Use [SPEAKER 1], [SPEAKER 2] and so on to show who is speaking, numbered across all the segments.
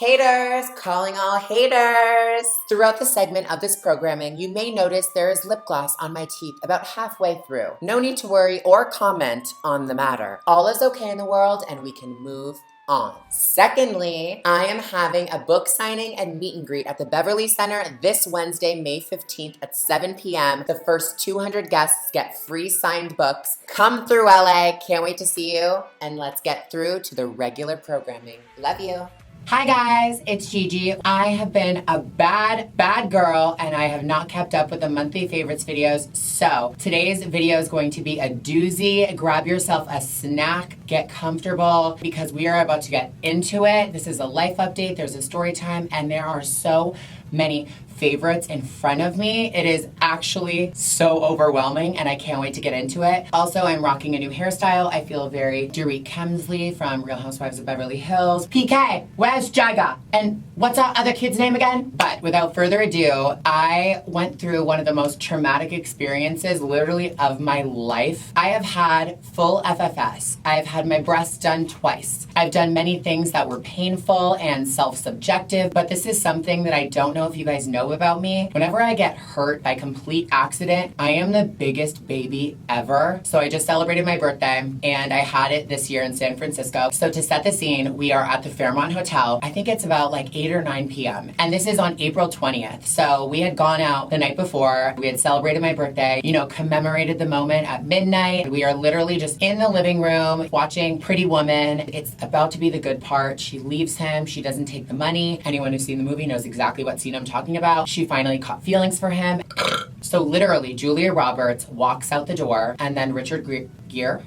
[SPEAKER 1] Haters, calling all haters. Throughout the segment of this programming, you may notice there is lip gloss on my teeth about halfway through. No need to worry or comment on the matter. All is okay in the world and we can move on. Secondly, I am having a book signing and meet and greet at the Beverly Center this Wednesday, May 15th at 7 p.m. The first 200 guests get free signed books. Come through LA. Can't wait to see you. And let's get through to the regular programming. Love you. Hi guys, it's Gigi. I have been a bad girl and I have not kept up with the monthly favorites videos. So today's video is going to be a doozy. Grab yourself a snack, get comfortable because we are about to get into it. This is a life update, there's a story time, and there are so many favorites in front of me. It is actually so overwhelming and I can't wait to get into it. Also, I'm rocking a new hairstyle. I feel very Dorit Kemsley from Real Housewives of Beverly Hills. PK, where's Jagga? And what's our other kid's name again? But without further ado, I went through one of the most traumatic experiences literally of my life. I have had full FFS. I've had my breasts done twice. I've done many things that were painful and self-subjective, but this is something that I don't know if you guys know about me. Whenever I get hurt by complete accident, I am the biggest baby ever. So I just celebrated my birthday and I had it this year in San Francisco. So to set the scene, we are at the Fairmont Hotel. I think it's about like 8 or 9 p.m. And this is on April 20th. So we had gone out the night before. We had celebrated my birthday, commemorated the moment at midnight. We are literally just in the living room watching Pretty Woman. It's about to be the good part. She leaves him. She doesn't take the money. Anyone who's seen the movie knows exactly what scene I'm talking about. She finally caught feelings for him. So literally, Julia Roberts walks out the door, and then Richard Greer,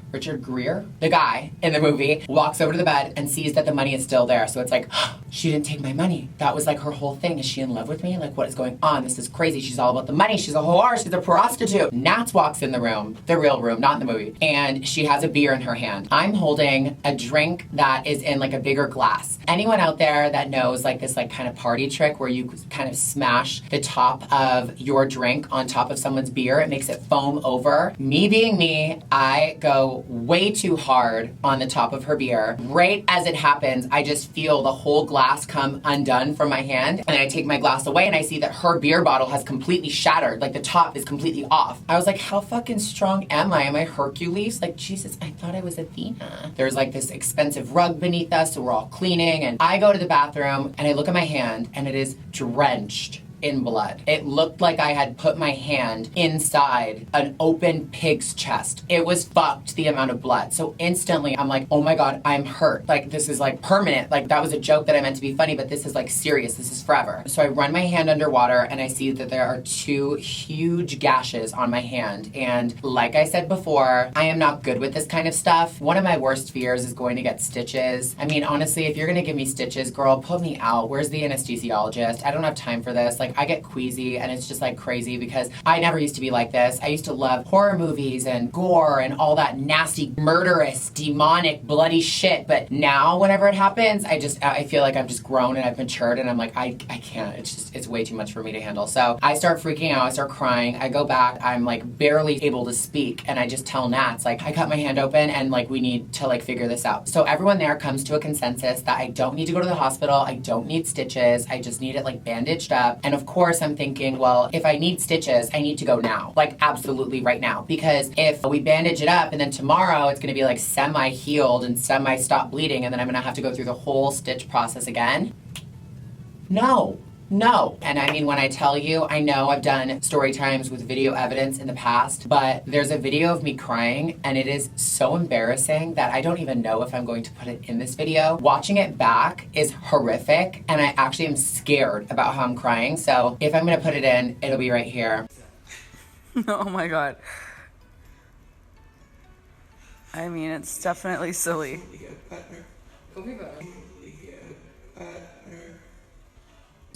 [SPEAKER 1] the guy in the movie, walks over to the bed and sees that the money is still there. So it's like, she didn't take my money. That was like her whole thing. Is she in love with me? Like, what is going on? This is crazy. She's all about the money. She's a whore. She's a prostitute. Nats walks in the room, the real room, not in the movie, and she has a beer in her hand. I'm holding a drink that is in like a bigger glass. Anyone out there that knows like this like kind of party trick where you kind of smash the top of your drink on top of someone's beer, it makes it foam over. Me being me, I go way too hard on the top of her beer. Right as it happens, I just feel the whole glass come undone from my hand, and I take my glass away and I see that her beer bottle has completely shattered, like the top is completely off. I was like, how fucking strong am I? Am I Hercules? Like, Jesus, I thought I was Athena. There's like this expensive rug beneath us, so we're all cleaning, and I go to the bathroom and I look at my hand and it is drenched in blood. It looked like I had put my hand inside an open pig's chest. It was fucked, the amount of blood. So instantly I'm like, oh my God, I'm hurt. Like, this is like permanent. Like, that was a joke that I meant to be funny, but this is like serious. This is forever. So I run my hand underwater and I see that there are 2 huge gashes on my hand. And like I said before, I am not good with this kind of stuff. One of my worst fears is going to get stitches. I mean, honestly, if you're gonna give me stitches, girl, put me out. Where's the anesthesiologist? I don't have time for this. Like, I get queasy and it's just like crazy because I never used to be like this. I used to love horror movies and gore and all that nasty, murderous, demonic, bloody shit. But now whenever it happens, I feel like I've just grown and I've matured and I'm like, I can't. It's way too much for me to handle. So I start freaking out. I start crying. I go back. I'm like barely able to speak. And I just tell Nats, like, I cut my hand open and like, we need to like figure this out. So everyone there comes to a consensus that I don't need to go to the hospital. I don't need stitches. I just need it like bandaged up. And of course I'm thinking, well, if I need stitches, I need to go now. Like, absolutely right now. Because if we bandage it up and then tomorrow it's gonna be like semi-healed and semi-stop bleeding and then I'm gonna have to go through the whole stitch process again. No. And I mean, when I tell you, I know I've done story times with video evidence in the past, but there's a video of me crying and it is so embarrassing that I don't even know if I'm going to put it in this video. Watching it back is horrific and I actually am scared about how I'm crying. So if I'm gonna put it in, it'll be right here.
[SPEAKER 2] Oh my God. I mean, it's definitely silly.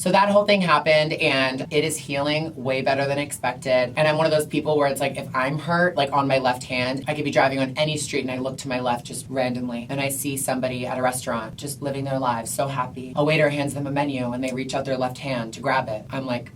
[SPEAKER 1] So that whole thing happened and it is healing way better than expected. And I'm one of those people where it's like, if I'm hurt, like on my left hand, I could be driving on any street and I look to my left just randomly and I see somebody at a restaurant just living their lives so happy. A waiter hands them a menu and they reach out their left hand to grab it. I'm like,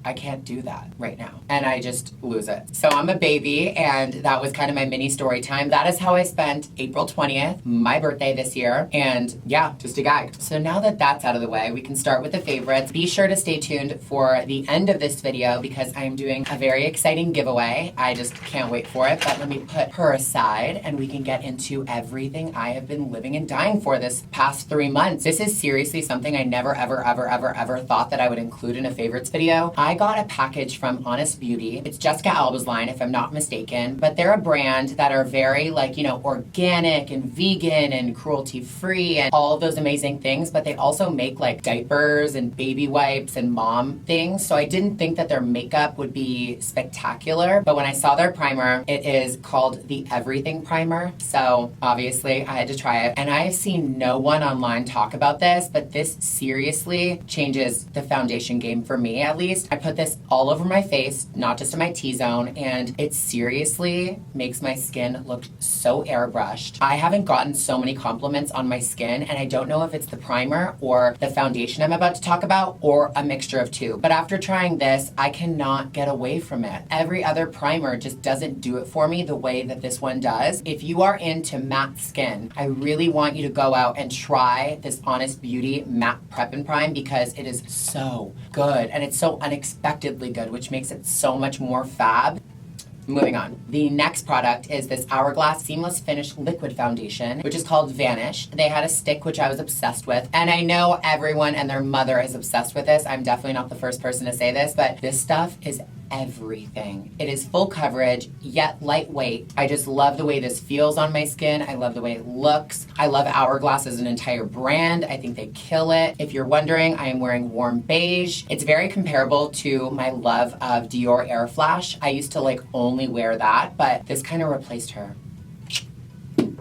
[SPEAKER 1] I can't do that right now. And I just lose it. So I'm a baby, and that was kind of my mini story time. That is how I spent April 20th, my birthday this year. And yeah, just a gag. So now that that's out of the way, we can start with the favorites. Be sure to stay tuned for the end of this video because I am doing a very exciting giveaway. I just can't wait for it. But let me put her aside and we can get into everything I have been living and dying for this past 3 months. This is seriously something I never, ever thought that I would include in a favorites video. I got a package from Honest Beauty. It's Jessica Alba's line, if I'm not mistaken, but they're a brand that are very organic and vegan and cruelty-free and all of those amazing things, but they also make like diapers and baby wipes and mom things. So I didn't think that their makeup would be spectacular, but when I saw their primer, it is called the Everything Primer. So obviously I had to try it, and I have seen no one online talk about this, but this seriously changes the foundation game for me, at least. I put this all over my face, not just in my T-zone, and it seriously makes my skin look so airbrushed. I haven't gotten so many compliments on my skin, and I don't know if it's the primer or the foundation I'm about to talk about or a mixture of two. But after trying this, I cannot get away from it. Every other primer just doesn't do it for me the way that this one does. If you are into matte skin, I really want you to go out and try this Honest Beauty Matte Prep and Prime because it is so good, and it's so unexpectedly good, which makes it so much more fab. Moving on. The next product is this Hourglass Seamless Finish Liquid Foundation, which is called Vanish. They had a stick, which I was obsessed with. And I know everyone and their mother is obsessed with this. I'm definitely not the first person to say this, but this stuff is everything. It is full coverage, yet lightweight. I just love the way this feels on my skin. I love the way it looks. I love Hourglass as an entire brand. I think they kill it. If you're wondering, I am wearing warm beige. It's very comparable to my love of Dior Air Flash. I used to only wear that, but this kind of replaced her.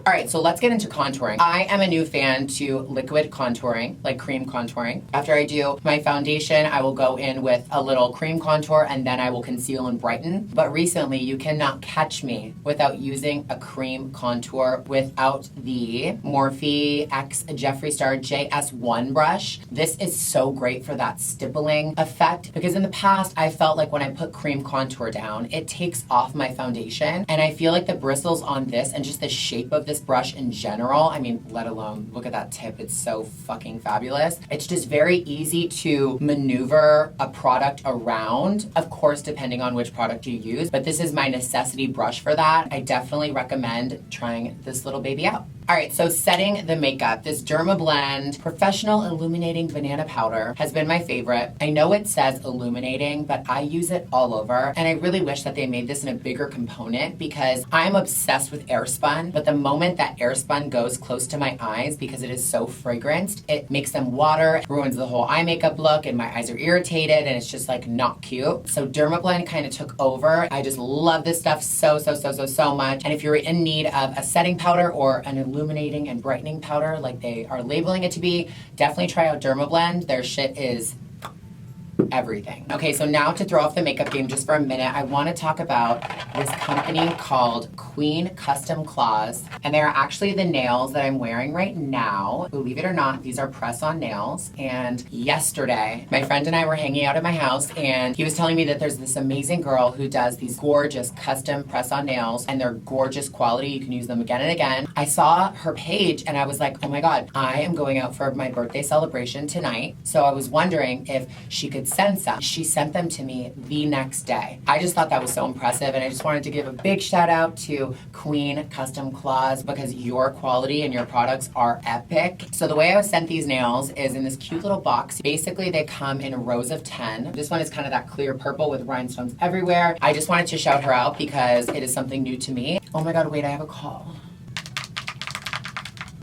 [SPEAKER 1] All right, so let's get into contouring. I am a new fan to liquid contouring, like cream contouring. After I do my foundation, I will go in with a little cream contour and then I will conceal and brighten. But recently, you cannot catch me without using a cream contour without the Morphe X Jeffree Star JS1 brush. This is so great for that stippling effect because in the past, I felt like when I put cream contour down, it takes off my foundation. And I feel like the bristles on this and just the shape of this brush in general, I mean, let alone, look at that tip, it's so fucking fabulous. It's just very easy to maneuver a product around, of course, depending on which product you use, but this is my necessity brush for that. I definitely recommend trying this little baby out. All right, so setting the makeup. This Derma Blend Professional Illuminating Banana Powder has been my favorite. I know it says illuminating, but I use it all over, and I really wish that they made this in a bigger component because I'm obsessed with Airspun, but the moment that Airspun goes close to my eyes, because it is so fragranced, it makes them water, ruins the whole eye makeup look, and my eyes are irritated, and it's just not cute. So Derma Blend kind of took over. I just love this stuff so much, and if you're in need of a setting powder or an illuminating and brightening powder like they are labeling it to be, definitely try out Derma Blend. Their shit is everything. Okay, so now to throw off the makeup game just for a minute, I want to talk about this company called Queen Custom Claws, and they're actually the nails that I'm wearing right now. Believe it or not, these are press-on nails, and yesterday, my friend and I were hanging out at my house, and he was telling me that there's this amazing girl who does these gorgeous custom press-on nails, and they're gorgeous quality. You can use them again and again. I saw her page, and I was like, oh my God, I am going out for my birthday celebration tonight, so I was wondering if she could send some. She sent them to me the next day. I just thought that was so impressive, and I just wanted to give a big shout out to Queen Custom Claws because your quality and your products are epic. So the way I was sent these nails is in this cute little box. Basically, they come in rows of 10. This one is kind of that clear purple with rhinestones everywhere. I just wanted to shout her out because it is something new to me. Oh my God, wait, I have a call.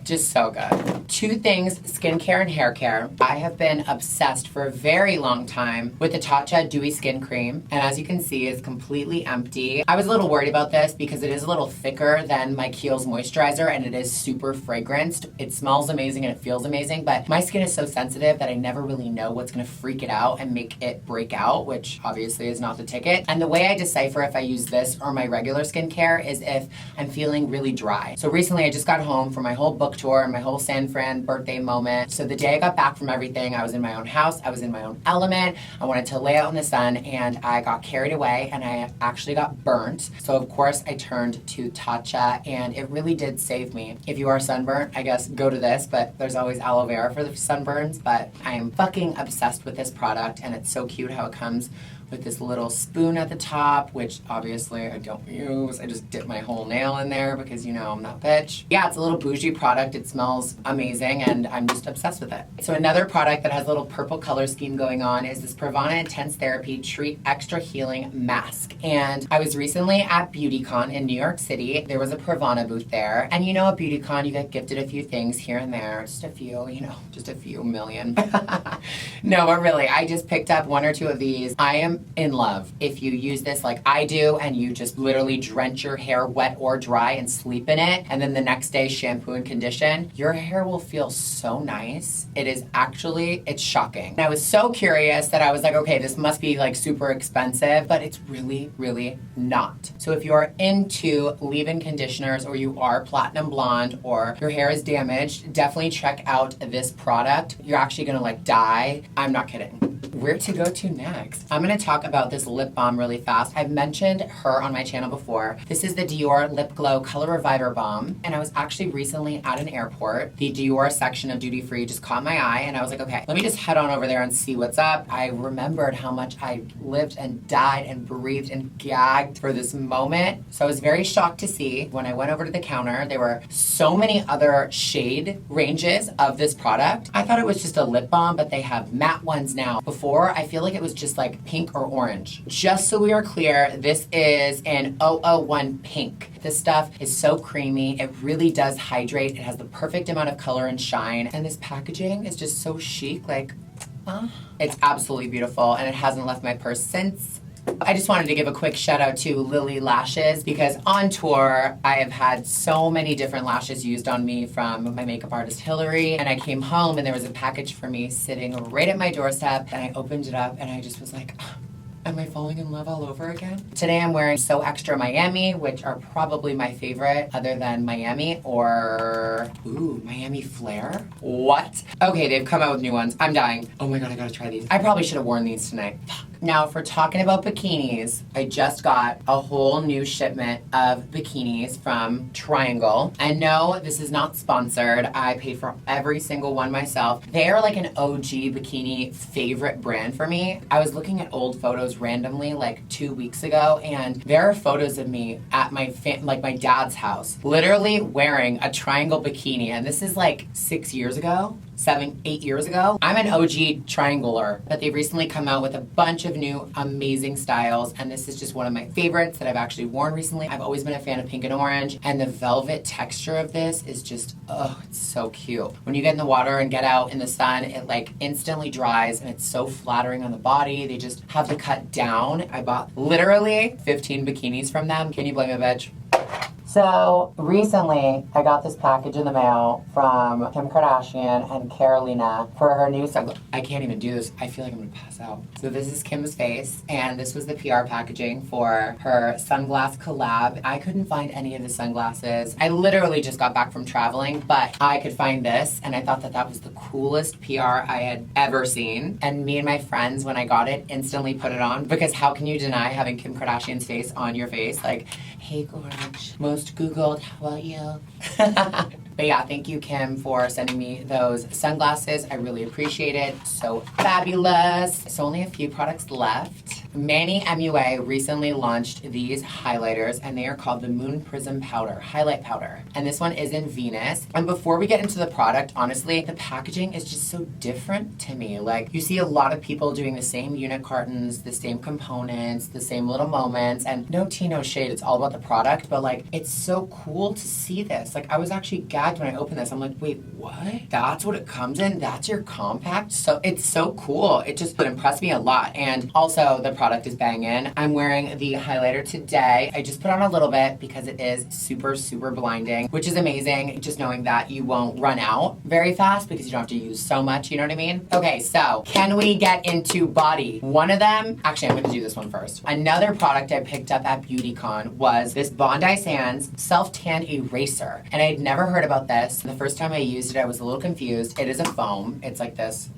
[SPEAKER 1] Just so good. Two things, skincare and hair care. I have been obsessed for a very long time with the Tatcha Dewy Skin Cream. And as you can see, it's completely empty. I was a little worried about this because it is a little thicker than my Kiehl's moisturizer and it is super fragranced. It smells amazing and it feels amazing, but my skin is so sensitive that I never really know what's gonna freak it out and make it break out, which obviously is not the ticket. And the way I decipher if I use this or my regular skincare is if I'm feeling really dry. So recently I just got home from my whole book book tour and my whole San Fran birthday moment. So the day I got back from everything, I was in my own house, I was in my own element, I wanted to lay out in the sun, and I got carried away and I actually got burnt. So of course I turned to Tatcha, and it really did save me. If you are sunburnt, I guess go to this, but there's always aloe vera for the sunburns. But I'm fucking obsessed with this product, and it's so cute how it comes with this little spoon at the top, which obviously I don't use. I just dip my whole nail in there because, you know, I'm not bitch. Yeah, it's a little bougie product. It smells amazing, and I'm just obsessed with it. So another product that has a little purple color scheme going on is this Pravana Intense Therapy Treat Extra Healing Mask. And I was recently at BeautyCon in New York City. There was a Pravana booth there. And you know, at BeautyCon, you get gifted a few things here and there. Just a few, you know, just a few million. No, but really, I just picked up one or two of these. I am in love. If you use this like I do and you just literally drench your hair wet or dry and sleep in it, and then the next day shampoo and condition, your hair will feel so nice. It is actually, it's shocking. And I was so curious that I was like, okay, this must be like super expensive, but it's really, really not. So if you are into leave-in conditioners, or you are platinum blonde, or your hair is damaged, definitely check out this product. You're actually gonna like die. I'm not kidding. Where to go to next? I'm gonna talk about this lip balm really fast. I've mentioned her on my channel before. This is the Dior Lip Glow Color Reviver Balm, and I was actually recently at an airport. The Dior section of duty free just caught my eye, and I was like, okay, let me just head on over there and see what's up. I remembered how much I lived and died and breathed and gagged for this moment. So I was very shocked to see when I went over to the counter, there were so many other shade ranges of this product. I thought it was just a lip balm, but they have matte ones now. Before, I feel like it was just like pink or orange. Just so we are clear, this is an 001 pink. This stuff is so creamy. It really does hydrate. It has the perfect amount of color and shine. And this packaging is just so chic. Like, it's absolutely beautiful, and it hasn't left my purse since. I just wanted to give a quick shout out to Lily Lashes, because on tour I have had so many different lashes used on me from my makeup artist Hillary, and I came home and there was a package for me sitting right at my doorstep, and I opened it up and I just was like, am I falling in love all over again? Today I'm wearing So Extra Miami, which are probably my favorite other than Miami or, ooh, Miami Flare? What? Okay, they've come out with new ones. I'm dying. Oh my god, I gotta try these. I probably should have worn these tonight. Fuck. Now, if we're talking about bikinis, I just got a whole new shipment of bikinis from Triangle. And no, this is not sponsored. I paid for every single one myself. They are like an OG bikini favorite brand for me. I was looking at old photos randomly like 2 weeks ago, and there are photos of me at my my dad's house, literally wearing a Triangle bikini. And this is like 6 years ago. 7, 8 years ago. I'm an OG triangler, but they've recently come out with a bunch of new amazing styles, and this is just one of my favorites that I've actually worn recently. I've always been a fan of pink and orange, and the velvet texture of this is just, oh, it's so cute. When you get in the water and get out in the sun, it like instantly dries, and it's so flattering on the body. They just have the cut down. I bought literally 15 bikinis from them. Can you blame a bitch? So recently, I got this package in the mail from Kim Kardashian and Carolina for her new sunglasses. I can't even do this. I feel like I'm gonna pass out. So this is Kim's face, and this was the PR packaging for her sunglass collab. I couldn't find any of the sunglasses. I literally just got back from traveling, but I could find this, and I thought that that was the coolest PR I had ever seen. And me and my friends, when I got it, instantly put it on, because how can you deny having Kim Kardashian's face on your face? Like, hey, gorge. Most Googled, how about you? But yeah, thank you, Kim, for sending me those sunglasses. I really appreciate it. So fabulous. So only a few products left. Manny MUA recently launched these highlighters, and they are called the Moon Prism Powder, Highlight Powder. And this one is in Venus. And before we get into the product, honestly, the packaging is just so different to me. Like, you see a lot of people doing the same unit cartons, the same components, the same little moments, and no tea, no shade. It's all about the product, but like, it's so cool to see this. Like, I was actually gagged when I opened this. I'm like, wait, what? That's what it comes in? That's your compact? So it's so cool. It just impressed me a lot. And also the product product is banging. I'm wearing the highlighter today. I just put on a little bit because it is super, super blinding, which is amazing. Just knowing that you won't run out very fast because you don't have to use so much, you know what I mean? Okay, so can we get into body? One of them, actually, I'm gonna do this one first. Another product I picked up at BeautyCon was this Bondi Sands Self-Tan Eraser. And I had never heard about this. The first time I used it, I was a little confused. It is a foam. It's like this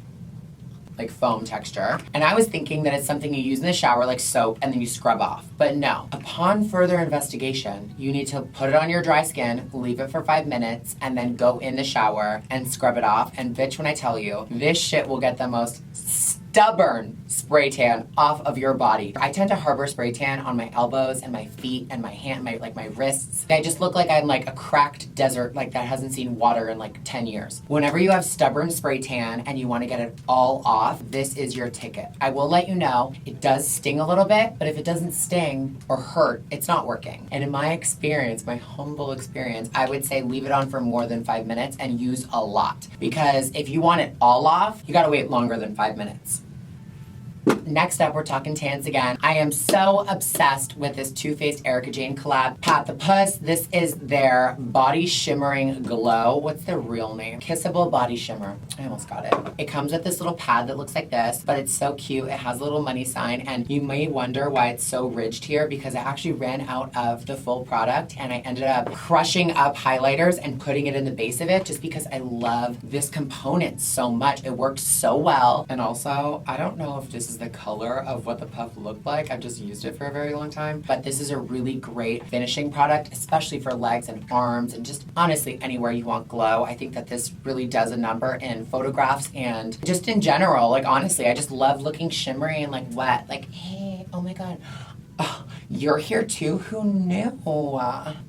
[SPEAKER 1] like foam texture. And I was thinking that it's something you use in the shower like soap and then you scrub off. But no. Upon further investigation, you need to put it on your dry skin, leave it for 5 minutes, and then go in the shower and scrub it off. And bitch, when I tell you, this shit will get the most stubborn spray tan off of your body. I tend to harbor spray tan on my elbows and my feet and my hand, my wrists. I just look like I'm like a cracked desert like that hasn't seen water in like 10 years. Whenever you have stubborn spray tan and you want to get it all off, this is your ticket. I will let you know, it does sting a little bit, but if it doesn't sting or hurt, it's not working. And in my experience, my humble experience, I would say leave it on for more than 5 minutes and use a lot. Because if you want it all off, you gotta wait longer than 5 minutes. Next up, we're talking tans again. I am so obsessed with this Too Faced Erica Jane collab. Pat the Puss. This is their Body Shimmering Glow. What's their real name? Kissable Body Shimmer. I almost got it. It comes with this little pad that looks like this, but it's so cute. It has a little money sign, and you may wonder why it's so ridged here because I actually ran out of the full product, and I ended up crushing up highlighters and putting it in the base of it just because I love this component so much. It works so well, and also, I don't know if this is the color of what the puff looked like. I've just used it for a very long time, but this is a really great finishing product, especially for legs and arms and just honestly anywhere you want glow. I think that this really does a number in photographs and just in general. Like honestly, I just love looking shimmery and like wet. Like, hey, oh my God. Oh, you're here too? Who knew? All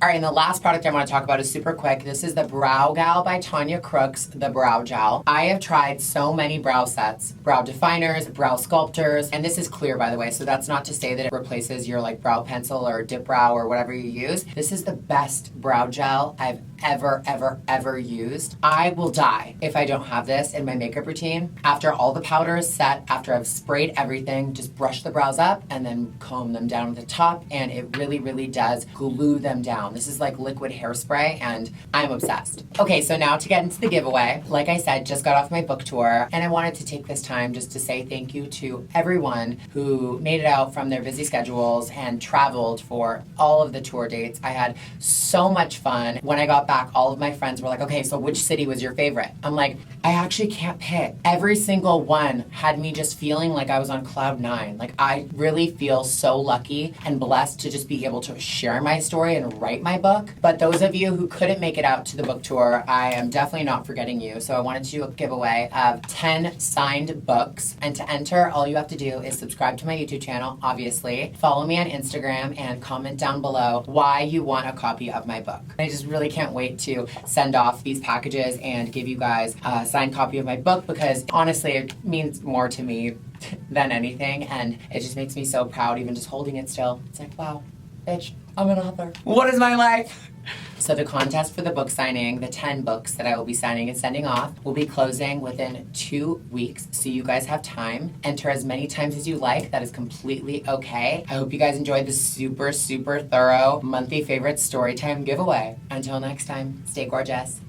[SPEAKER 1] right, and the last product I want to talk about is super quick. This is the Brow Gal by Tanya Crooks, the Brow Gel. I have tried so many brow sets, brow definers, brow sculptors, and this is clear, by the way, so that's not to say that it replaces your like brow pencil or dip brow or whatever you use. This is the best brow gel I've ever used. I will die if I don't have this in my makeup routine. After all the powder is set, after I've sprayed everything, just brush the brows up and then comb them down at the top, and it really does glue them down. This is like liquid hairspray, and I'm obsessed. Okay, so now to get into the giveaway. Like I said, just got off my book tour, and I wanted to take this time just to say thank you to everyone who made it out from their busy schedules and traveled for all of the tour dates. I had so much fun. When I got back, all of my friends were like, okay, so which city was your favorite? I'm like, I actually can't pick. Every single one had me just feeling like I was on cloud 9. Like I really feel so lucky and blessed to just be able to share my story and write my book. But those of you who couldn't make it out to the book tour, I am definitely not forgetting you. So I wanted to do a giveaway of 10 signed books. And to enter, all you have to do is subscribe to my YouTube channel, obviously. Follow me on Instagram and comment down below why you want a copy of my book. I just really can't wait to send off these packages and give you guys a signed copy of my book because honestly, it means more to me than anything, and it just makes me so proud even just holding it still. It's like, wow, bitch, I'm an author. What is my life? So the contest for the book signing, the 10 books that I will be signing and sending off, will be closing within 2 weeks, so you guys have time. Enter as many times as you like. That is completely okay. I hope you guys enjoyed this super thorough monthly favorite storytime giveaway. Until next time, stay gorgeous.